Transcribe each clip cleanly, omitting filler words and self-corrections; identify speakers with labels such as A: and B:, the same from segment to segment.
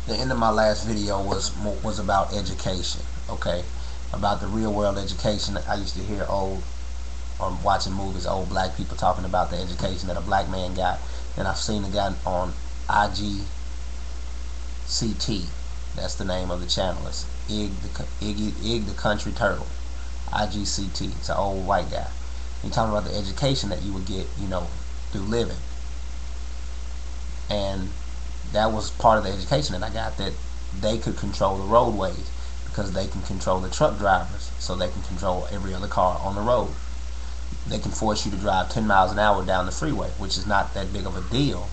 A: the end of my last video was about education, okay, about the real world education. I used to hear old, or watching movies, old black people talking about the education that a black man got, and I've seen the guy on IGCT. That's the name of the channel. It's Ig the Country Turtle. IGCT. It's an old white guy. He talking about the education that you would get, through living, and that was part of the education that I got, that they could control the roadways because they can control the truck drivers, so they can control every other car on the road. They can force you to drive 10 miles an hour down the freeway, which is not that big of a deal,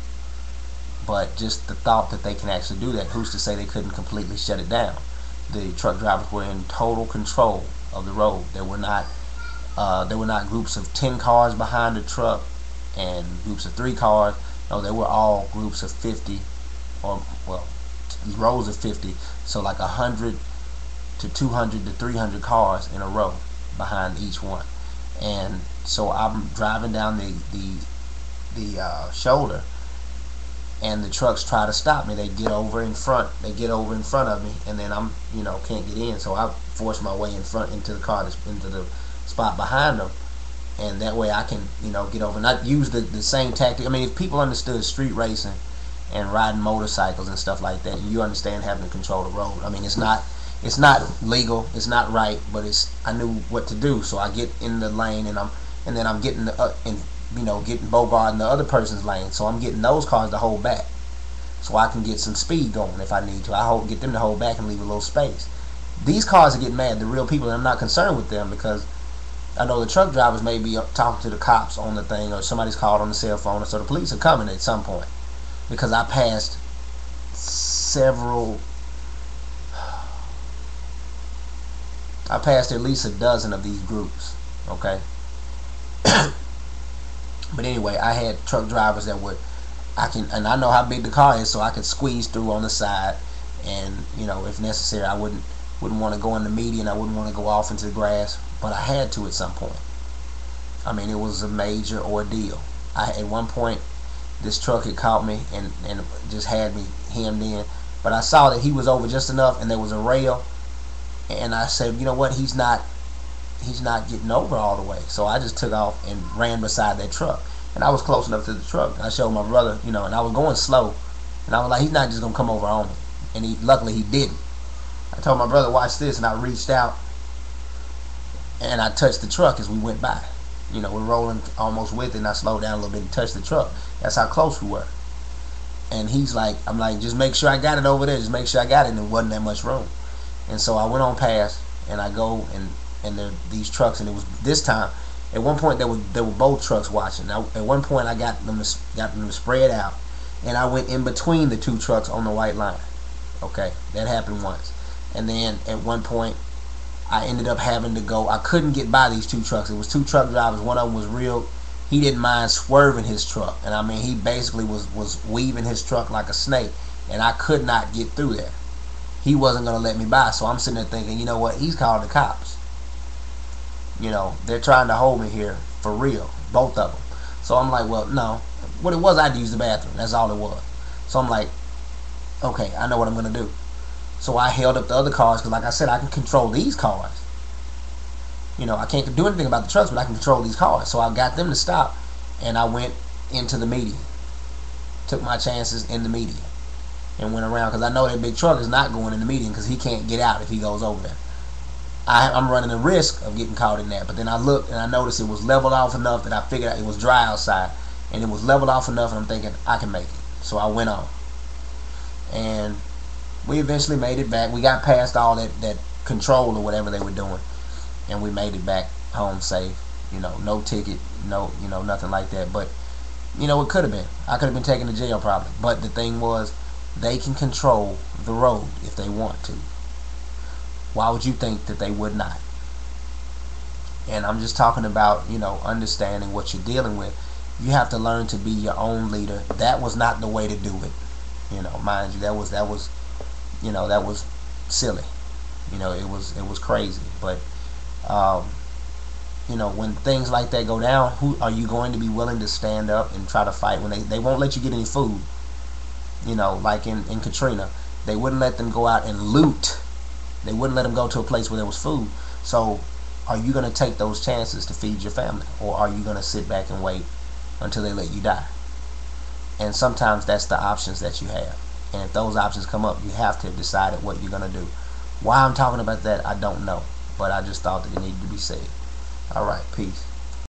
A: but just the thought that they can actually do that, who's to say they couldn't completely shut it down? The truck drivers were in total control of the road. There were not groups of 10 cars behind the truck and groups of 3 cars. No, they were all groups of 50, or well, rows of 50. So like 100 to 200 to 300 cars in a row behind each one. And so I'm driving down the shoulder, and the trucks try to stop me. They get over in front of me, and then I'm can't get in, so I force my way in front into the car, into the spot behind them, and that way I can get over. Not use the same tactic. I mean, if people understood street racing and riding motorcycles and stuff like that, you understand having to control the road. I mean, it's not legal, it's not right, but I knew what to do. So I get in the lane, and then I'm getting getting bogarting the other person's lane. So I'm getting those cars to hold back, so I can get some speed going if I need to. Get them to hold back and leave a little space. These cars are getting mad, the real people, and I'm not concerned with them, because I know the truck drivers may be talking to the cops on the thing, or somebody's called on the cell phone, so the police are coming at some point, because I passed at least a dozen of these groups, okay? But anyway, I had truck drivers that and I know how big the car is, so I could squeeze through on the side, and if necessary, I wouldn't want to go in the median, I wouldn't want to go off into the grass, but I had to at some point. I mean, it was a major ordeal. At one point, this truck had caught me and just had me hemmed in, but I saw that he was over just enough, and there was a rail, and I said, you know what, he's not getting over all the way. So I just took off and ran beside that truck, and I was close enough to the truck. I showed my brother, and I was going slow, and I was like, he's not just gonna come over on me, and luckily he didn't. I told my brother, watch this, and I reached out and I touched the truck as we went by. We're rolling almost with it, and I slowed down a little bit and touched the truck. That's how close we were. And I'm like, just make sure I got it over there, just make sure I got it, and there wasn't that much room. And so I went on past, and I go, and there these trucks, and it was this time. At one point, there were both trucks watching. Now, at one point, I got them to spread out, and I went in between the 2 trucks on the white line. Okay, that happened once, and then at one point, I ended up having to go. I couldn't get by these 2 trucks. It was 2 truck drivers. One of them was real. He didn't mind swerving his truck, and I mean, he basically was weaving his truck like a snake, and I could not get through there. He wasn't going to let me by, so I'm sitting there thinking, you know what, he's called the cops. They're trying to hold me here for real, both of them. So I'm like, well, no. What it was, I had to use the bathroom. That's all it was. So I'm like, okay, I know what I'm going to do. So I held up the other cars, because like I said, I can control these cars. I can't do anything about the trucks, but I can control these cars. So I got them to stop, and I went into the median. Took my chances in the median and went around, because I know that big truck is not going in the median, because he can't get out if he goes over there. I'm running the risk of getting caught in that. But then I looked, and I noticed it was leveled off enough that I figured out it was dry outside, and it was leveled off enough, and I'm thinking I can make it. So I went on, and we eventually made it back. We got past all that control or whatever they were doing, and we made it back home safe. No ticket, nothing like that. But it could have been. I could have been taken to jail probably. But the thing was, they can control the road if they want to. Why would you think that they would not? And I'm just talking about, understanding what you're dealing with. You have to learn to be your own leader. That was not the way to do it. Mind you, that was silly. It was crazy. But when things like that go down, who are you going to be willing to stand up and try to fight when they won't let you get any food? Like in Katrina, They wouldn't let them go out and loot. They wouldn't let them go to a place where there was food. So are you going to take those chances to feed your family, or are you going to sit back and wait until they let you die? And sometimes that's the options that you have. And if those options come up, you have to have decided what you're going to do. Why I'm talking about that, I don't know. But I just thought that it needed to be said. Alright, peace.